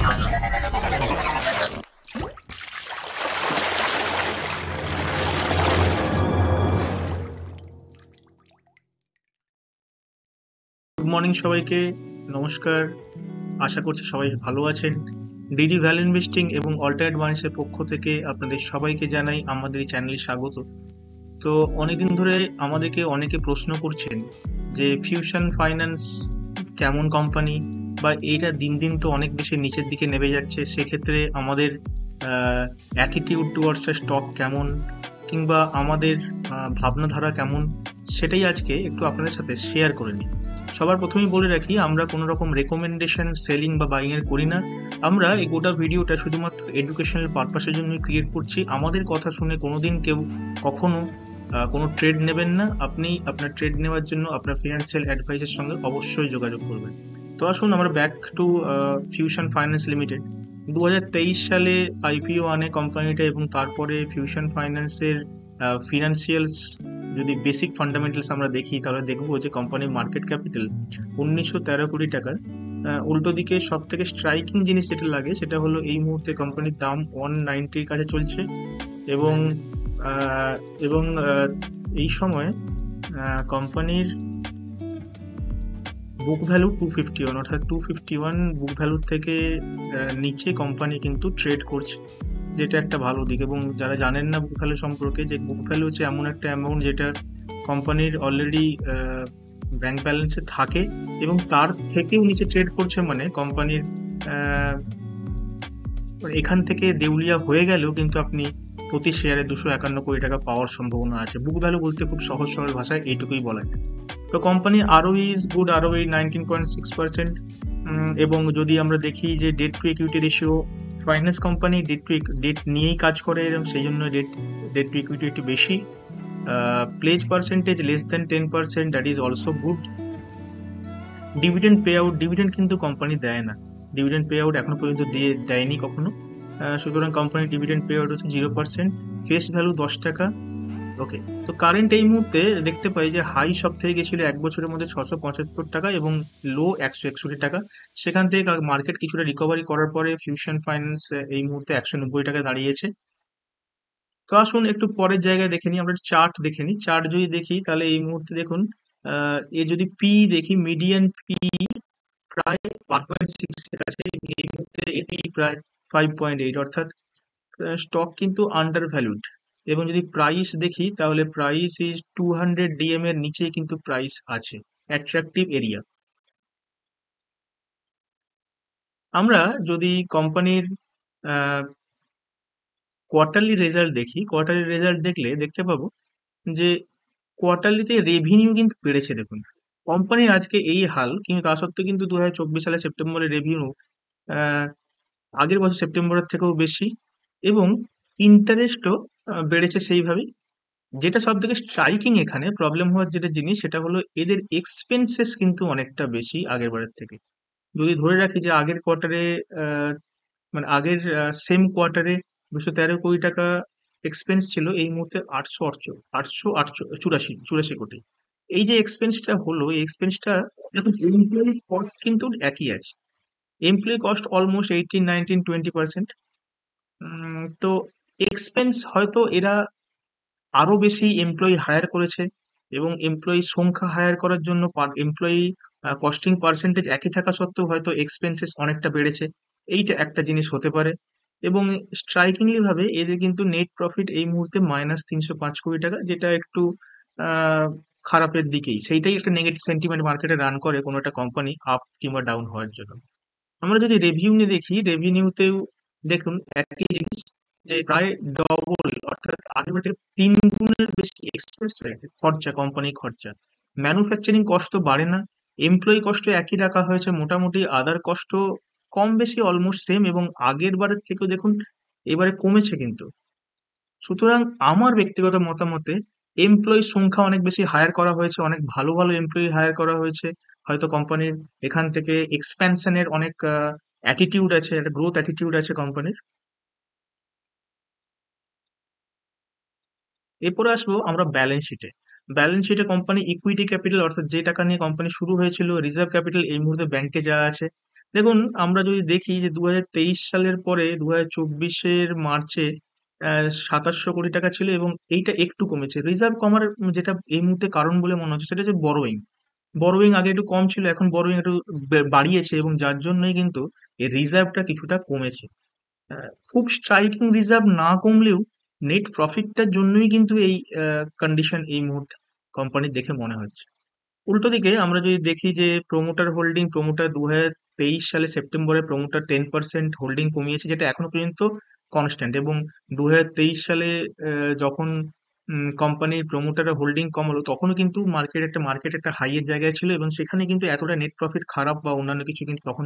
Good morning সবাইকে। নমস্কার। আশা করছি সবাই ভালো আছেন। ডিডি ভ্যালু ইনভেস্টিং এবং অল্টারনেট মাইন্ডসের পক্ষ থেকে আপনাদের সবাইকে জানাই আমাদের এই চ্যানেলে স্বাগত। তো অনেকদিন ধরে আমাদেরকে অনেকে প্রশ্ন করছেন যে ফিউশন ফাইন্যান্স কেমন কোম্পানি, বা এইটা দিন দিন তো অনেক বেশি নিচের দিকে নেমে যাচ্ছে, সেক্ষেত্রে আমাদের অ্যাটিটিউড টুয়ার্ডস স্টক কেমন, কিংবা আমাদের ভাবনাধারা কেমন, সেটাই আজকে একটু আপনাদের সাথে শেয়ার করে নিই। সবার প্রথমেই বলে রাখি, আমরা কোনো রকম রেকমেন্ডেশন সেলিং বা বাইং এর করি না। আমরা এই গোটা ভিডিওটা শুধুমাত্র এডুকেশনাল পারপাসের জন্য ক্রিয়েট করছি। আমাদের কথা শুনে কোনোদিন কেউ কখনো কোনো ট্রেড নেবেন না। আপনি আপনার ট্রেড নেওয়ার জন্য আপনার ফিনান্সিয়াল অ্যাডভাইসের সঙ্গে অবশ্যই যোগাযোগ করবেন। তো আসুন আমরা back to fusion finance limited. 2023 সালে আইপিও আনে কোম্পানিটা, এবং তারপরে ফিউশন ফাইন্যান্সের ফিনান্সিয়ালস যদি বেসিক ফান্ডামেন্টালস আমরা দেখি, তাহলে দেখবো যে কোম্পানির মার্কেট ক্যাপিটাল 1913 কোটি টাকার। উল্টো দিকে সব থেকে স্ট্রাইকিং জিনিস যেটা লাগে সেটা হলো এই মুহূর্তে কোম্পানির দাম 190-র কাছে চলছে, এবং আহ, এবং এই সময় কোম্পানির বুক ভ্যালু 251, অর্থাৎ 251 বুক ভ্যালুর থেকে নিচে কোম্পানি কিন্তু ট্রেড করছে, যেটা একটা ভালো দিক। এবং যারা জানেন না বুক ভ্যালু সম্পর্কে, যে বুক ভ্যালু হচ্ছে এমন একটা অ্যামাউন্ট যেটা কোম্পানির অলরেডি ব্যাংক ব্যালেন্সে থাকে, এবং তার থেকেও নিচে ট্রেড করছে, মানে কোম্পানির এখান থেকে দেউলিয়া হয়ে গেলেও কিন্তু আপনি প্রতি শেয়ারে 251 কোটি টাকা পাওয়ার সম্ভাবনা আছে। বুক ভ্যালু বলতে খুব সহজ সরল ভাষায় এইটুকুই বলা যায়। তো company ROE is good, ROE 19.6%। এবং যদি আমরা দেখি যে debt to equity ratio, finance company debt নিয়েই কাজ করে, এবং সেই জন্য ডেট টু ইকুইটি একটু বেশি। Pledge percentage less than 10%, that is also good. Dividend pay out, dividend কিন্তু কোম্পানি দেয় না, ডিভিডেন্ড পে আউট এখনো পর্যন্ত দেয়নি কখনো। সুতরাং কোম্পানির ডিভিডেন্ড পে আউট হচ্ছে 0%। ফেস ভ্যালু 10 টাকা। ওকে। তো কারেন্ট এই মুহূর্তে দেখতে পাই যে হাই সব থেকে গেছিল এক বছরের মধ্যে 675 টাকা, এবং লো 161 টাকা। সেখান থেকে মার্কেট কিছুটা রিকভারি করার পরে ফিউশন ফাইন্যান্স এই মুহূর্তে 190 টাকা দাঁড়িয়েছে। তো আসুন একটু পরের জায়গায় দেখে নিই, আমরা চার্ট দেখে নিই। চার্ট যদি দেখি তাহলে এই মুহূর্তে দেখুন, এর যদি পি দেখি, মিডিয়ান পি প্রায় 1.6 এর কাছে, এই মুহূর্তে এটি প্রায় 5.8, অর্থাৎ স্টক কিন্তু আন্ডার ভ্যালুড। এবং যদি প্রাইস দেখি তাহলে প্রাইস ইজ 200 ডিএম এর নিচে কিন্তু প্রাইস আছে, অ্যাট্রাকটিভ এরিয়া। আমরা যদি কোম্পানির কোয়ার্টারলি রেজাল্ট দেখি, কোয়ার্টারলি রেজাল্ট দেখলে দেখতে পাবো যে কোয়ার্টারলিতে রেভিনিউ কিন্তু বেড়েছে। দেখুন কোম্পানির আজকে এই হাল, কিন্তু তা সত্ত্বেও কিন্তু 2024 সালে সেপ্টেম্বরের রেভিনিউ আগের বছর সেপ্টেম্বরের থেকেও বেশি, এবং ইন্টারেস্টও বেড়েছে সেইভাবেই। যেটা সব থেকে স্ট্রাইকিং এখানে প্রবলেম হওয়ার যেটা জিনিস, সেটা হলো এদের এক্সপেন্সেস কিন্তু অনেকটা বেশি আগের বারের থেকে। যদি ধরে রাখি যে আগের কোয়ার্টারে, মানে আগের সেম কোয়ার্টারে 213 কোটি টাকা এক্সপেন্স ছিল, এই মুহূর্তে চুরাশি কোটি। এই যে এক্সপেন্সটা হলো, এই এক্সপেন্সটা দেখুন, এমপ্লয়ি কস্ট কিন্তু একই আছে। Employee cost almost 18, 19, 20%। তো এক্সপেন্স হয়তো এরা আরো বেশি এমপ্লয়ি হায়ার করেছে, এবং এমপ্লয়ি সংখ্যা হায়ার করার জন্য এমপ্লয়ি কস্টিং পার্সেন্টেজ একই থাকা সত্ত্বেও হয়তো এক্সপেন্সেস অনেকটা বেড়েছে। এইটা একটা জিনিস হতে পারে। এবং স্ট্রাইকিংলি ভাবে এদের কিন্তু নেট প্রফিট এই মুহূর্তে -305 কোটি টাকা, যেটা একটু আহ খারাপের দিকেই। সেইটাই একটা নেগেটিভ সেন্টিমেন্ট মার্কেটে রান করে কোনো একটা কোম্পানি আপ কিংবা ডাউন হওয়ার জন্য। আমরা যদি রেভিনিউ নিয়ে দেখি, রেভিনিউতেও দেখুন একই জিনিস, যে প্রায় ডবল, অর্থাৎ আগের থেকে 3 গুণের বেশি এক্সপেন্স হয়েছে, খরচা, কোম্পানি খরচা। ম্যানুফ্যাকচারিং কস্ট তো বাড়ে না, এমপ্লয়ি কস্ট একই রাখা হয়েছে মোটামুটি, আদার কস্ট কম বেশি অলমোস্ট সেম, এবং আগের বারের থেকেও দেখুন এবারে কমেছে কিন্তু। সুতরাং আমার ব্যক্তিগত মতামতে এমপ্লয়ি সংখ্যা অনেক বেশি হায়ার করা হয়েছে, অনেক ভালো ভালো এমপ্লয়ি হায়ার করা হয়েছে। হয়তো কোম্পানির এখান থেকে এক্সপ্যানশনের অনেক অ্যাটিটিউড আছে, একটা গ্রোথ অ্যাটিটিউড আছে কোম্পানির। এরপরে আসবো আমরা ব্যালেন্স শিটে। ব্যালেন্স শিটে কোম্পানি ইকুইটি ক্যাপিটাল, অর্থাৎ যে টাকা নিয়ে কোম্পানি শুরু হয়েছিল, রিজার্ভ ক্যাপিটাল এই মুহূর্তে ব্যাংকে যা আছে, দেখুন, আমরা যদি দেখি যে 2023 সালের পরে 2024-এর মার্চে 2700 কোটি টাকা ছিল এবং এইটা একটু কমেছে। রিজার্ভ কমার যেটা এই মুহূর্তে কারণ বলে মনে হচ্ছে সেটা হচ্ছে বড়োইং। বড়োইং আগে একটু কম ছিল, এখন বড়োইং একটু বাড়িয়েছে এবং যার জন্যই কিন্তু এই রিজার্ভটা কিছুটা কমেছে। খুব স্ট্রাইকিং রিজার্ভ না কমলেও নেট প্রফিটটার জন্যই কিন্তু এই কন্ডিশন এই মুহূর্তে কোম্পানির দেখে মনে হচ্ছে। উল্টো দিকে আমরা যদি দেখি যে প্রমোটার 2023 সালে সেপ্টেম্বরে প্রমোটার 10% হোল্ডিং কমিয়েছে, যেটা এখনো পর্যন্ত কনস্ট্যান্ট। এবং 2023 সালে যখন কোম্পানির প্রমোটারের হোল্ডিং কমালো তখনও কিন্তু মার্কেট একটা হাইয়ের জায়গায় ছিল এবং সেখানে কিন্তু এতটা নেট প্রফিট খারাপ বা অন্যান্য কিছু কিন্তু তখন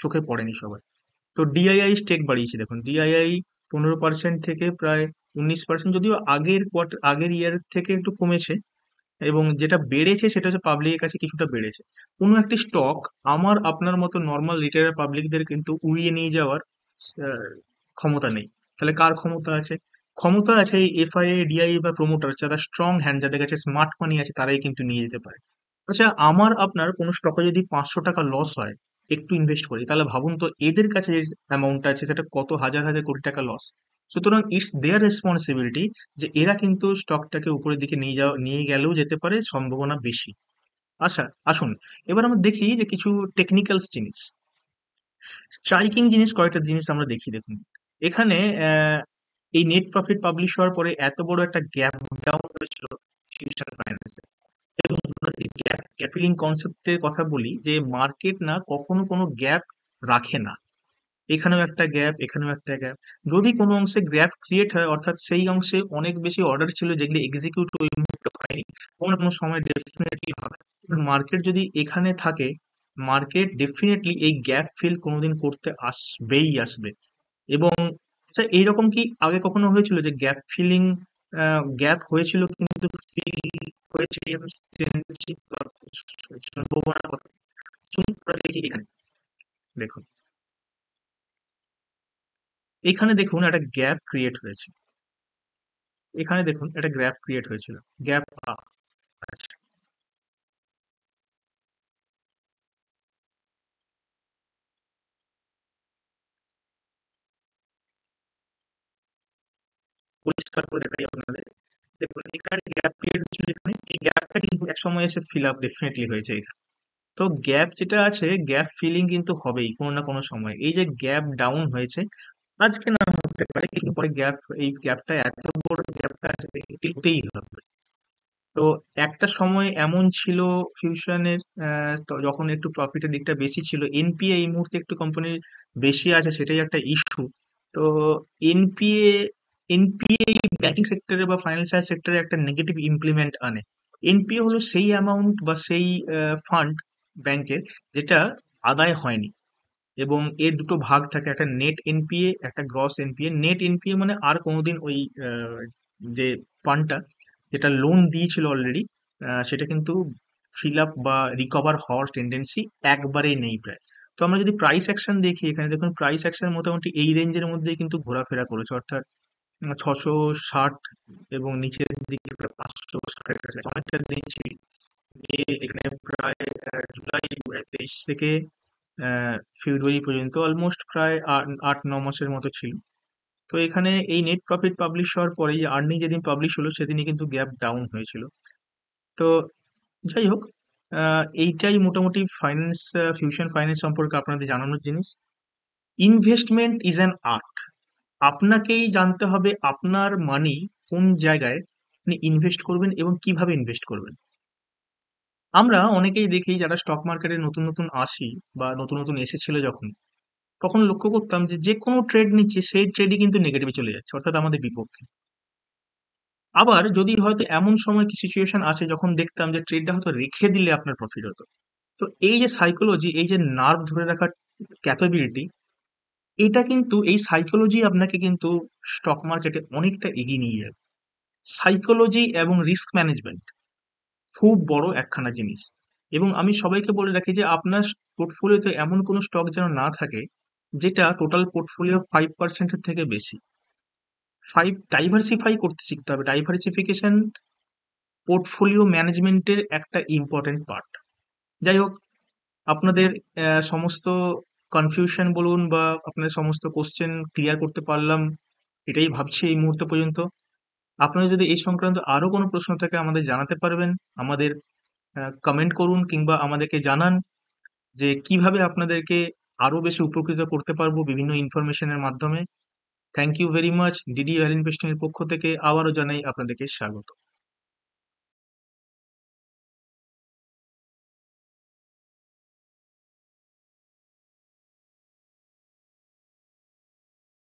চোখে পড়েনি সবাই। তো ডিআইআই স্টেক বাড়িয়েছে, দেখুন ডিআইআই 15% থেকে প্রায় 19%, যদিও আগের ইয়ার থেকে একটু কমেছে। এবং যেটা বেড়েছে সেটা হচ্ছে পাবলিকের কাছে কিছুটা বেড়েছে। কোনো একটি স্টক আমার আপনার মতো নর্মাল রিটেলার পাবলিকদের কিন্তু উড়িয়ে নিয়ে যাওয়ার আহ, ক্ষমতা নেই। তাহলে কার ক্ষমতা আছে? ক্ষমতা আছে এই এফআইআই, ডিআই বা প্রমোটার, যারা স্ট্রং হ্যান্ড, যাদের কাছে স্মার্ট মানি আছে, তারাই কিন্তু নিয়ে যেতে পারে। আচ্ছা, আমার আপনার কোনো স্টকে যদি 500 টাকা লস হয় একটু ইনভেস্ট করি, তাহলে ভাবুন তো এদের কাছে যে অ্যামাউন্টটা আছে সেটা কত হাজার হাজার কোটি টাকা লস। সুতরাং ইটস দেয়ার রেসপন্সিবিলিটি যে এরা কিন্তু স্টকটাকে উপরের দিকে নিয়ে গেলেও যেতে পারে, সম্ভাবনা বেশি। আচ্ছা, আসুন এবার আমরা দেখি যে কিছু টেকনিক্যালস জিনিস, স্ট্রাইকিং জিনিস, কয়েকটা জিনিস আমরা দেখি। দেখুন এখানে আহ, এই নেট প্রফিট পাবলিশ হওয়ার পরে এত বড় একটা গ্যাপ ডাউন হয়েছিল ফিউচার ফাইন্যান্সে। এবং গ্যাপ ফিলিং কনসেপ্টের কথা বলি, যে মার্কেট না কখনো কোনো গ্যাপ রাখে না। এখানেও একটা গ্যাপ, এখানেও একটা গ্যাপ। যদি কোনো অংশে গ্যাপ ক্রিয়েট হয়, অর্থাৎ সেই অংশে অনেক বেশি অর্ডার ছিল যেগুলি এক্সিকিউট ওই মুহূর্তে হয়নি, কোনো না কোনো সময় ডেফিনেটলি হবে। মার্কেট যদি এখানে থাকে, মার্কেট ডেফিনেটলি এই গ্যাপ ফিল কোনোদিন করতে আসবে। এবং আচ্ছা, এইরকম কি আগে কখনো হয়েছিল যে গ্যাপ ফিলিং, গ্যাপ হয়েছিল কিন্তু ফিল হয়েছে এরকম tendency বা সম্ভাবনা কত? চলুন আমরা দেখি এখানে। দেখুন, এখানে দেখুন একটা গ্যাপ ক্রিয়েট হয়েছে। এখানে দেখুন একটা গ্যাপ ক্রিয়েট হয়েছিল, গ্যাপ আপ। আচ্ছা, পরিষ্কার করে দেখাই আপনাদের। দেখুন এখানে গ্যাপ ক্রিয়েট হয়েছিল, এখানে এই গ্যাপটা কিন্তু এক সময় এসে ফিল আপ ডেফিনেটলি হয়েছে এখানে। তো গ্যাপ যেটা আছে, গ্যাপ ফিলিং কিন্তু হবেই কোনো না কোনো সময়। এই যে গ্যাপ ডাউন হয়েছে, আজকে না হতে পারে কিন্তু পরে এই গ্যাপটা, এত বড় গ্যাপটা আছে, হতেই হবে। তো একটা সময় এমন ছিল ফিউশনের, যখন একটু প্রফিটের দিকটা বেশি ছিল, এনপিএ এই মুহূর্তে একটু কোম্পানির বেশি আছে, সেটাই একটা ইস্যু। তো এনপিএ এনপিএ ব্যাংকিং সেক্টরে বা ফাইন্যান্সিয়াল সেক্টরে একটা নেগেটিভ ইমপ্লিমেন্ট আনে। এনপিএ হলো সেই অ্যামাউন্ট বা সেই ফান্ড ব্যাংকের যেটা আদায় হয়নি। এবং এর দুটো ভাগ থাকে, একটা নেট এনপিএ, একটা গ্রস এনপিএ। নেট এনপিএ মানে আর কোনোদিন ওই যে ফান্ডটা যেটা লোন দিয়েছিল অলরেডি, সেটা কিন্তু ফিল আপ বা রিকভার হওয়ার টেন্ডেন্সি একবারেই নেই প্রায়। তো আমরা যদি প্রাইস অ্যাকশন দেখি, এখানে দেখুন প্রাইস অ্যাকশন মোটামুটি এই রেঞ্জের মধ্যেই কিন্তু ঘোরাফেরা করেছে, অর্থাৎ 660 এবং নিচের দিকে প্রায় 560-এর কাছে অনেকটা দিয়েছি। এখানে প্রায় জুলাই 2023 থেকে ফেব্রুয়ারি পর্যন্ত অলমোস্ট প্রায় 8-9 মাসের মতো ছিল। তো এখানে এই নেট প্রফিট পাবলিশ হওয়ার পরে যে আর্নিং যেদিন পাবলিশ হলো সেদিনই কিন্তু গ্যাপ ডাউন হয়েছিল। তো যাই হোক, এইটাই মোটামুটি ফিউশন ফাইন্যান্স সম্পর্কে আপনাদের জানানোর জিনিস। Investment is an art. আপনাকেই জানতে হবে আপনার মানি কোন জায়গায় আপনি ইনভেস্ট করবেন এবং কিভাবে ইনভেস্ট করবেন। আমরা অনেকেই দেখি যারা স্টক মার্কেটে নতুন নতুন আসি বা নতুন নতুন এসেছিল যখন, তখন লক্ষ্য করতাম যে যে কোনো ট্রেড নিচ্ছে সেই ট্রেডই কিন্তু নেগেটিভে চলে যাচ্ছে, অর্থাৎ আমাদের বিপক্ষে। আবার যদি হয়তো এমন সময় কি সিচুয়েশন আছে যখন দেখতাম যে ট্রেডটা হয়তো রেখে দিলে আপনার প্রফিট হতো। তো এই যে সাইকোলজি, এই যে নার্ভ ধরে রাখার ক্যাপাবিলিটি, এটা কিন্তু এই সাইকোলজি আপনাকে কিন্তু স্টক মার্কেটে অনেকটা এগিয়ে নিয়ে যাবে। সাইকোলজি এবং রিস্ক ম্যানেজমেন্ট খুব বড় একখানা জিনিস। এবং আমি সবাইকে বলে রাখি যে আপনার পোর্টফোলিওতে এমন কোনো স্টক যেন না থাকে যেটা টোটাল পোর্টফোলিও 5%-এর থেকে বেশি। ডাইভার্সিফাই করতে শিখতে হবে। ডাইভার্সিফিকেশন পোর্টফোলিও ম্যানেজমেন্টের একটা ইম্পর্টেন্ট পার্ট। যাই হোক, আপনাদের সমস্ত কনফিউশন বলুন বা আপনাদের সমস্ত কোশ্চেন ক্লিয়ার করতে পারলাম এটাই ভাবছি এই মুহূর্ত পর্যন্ত। আপনাদের যদি এই সংক্রান্ত আরো কোনো প্রশ্ন থাকে আমাদের জানাতে পারবেন। আমাদের কমেন্ট করুন কিংবা আমাদেরকে জানান যে কিভাবে আপনাদেরকে আরো বেশি উপকৃত করতে পারবো বিভিন্ন ইনফরমেশনের মাধ্যমে। Thank you very much. DD value investing এর পক্ষ থেকে আবারও জানাই আপনাদেরকে স্বাগত।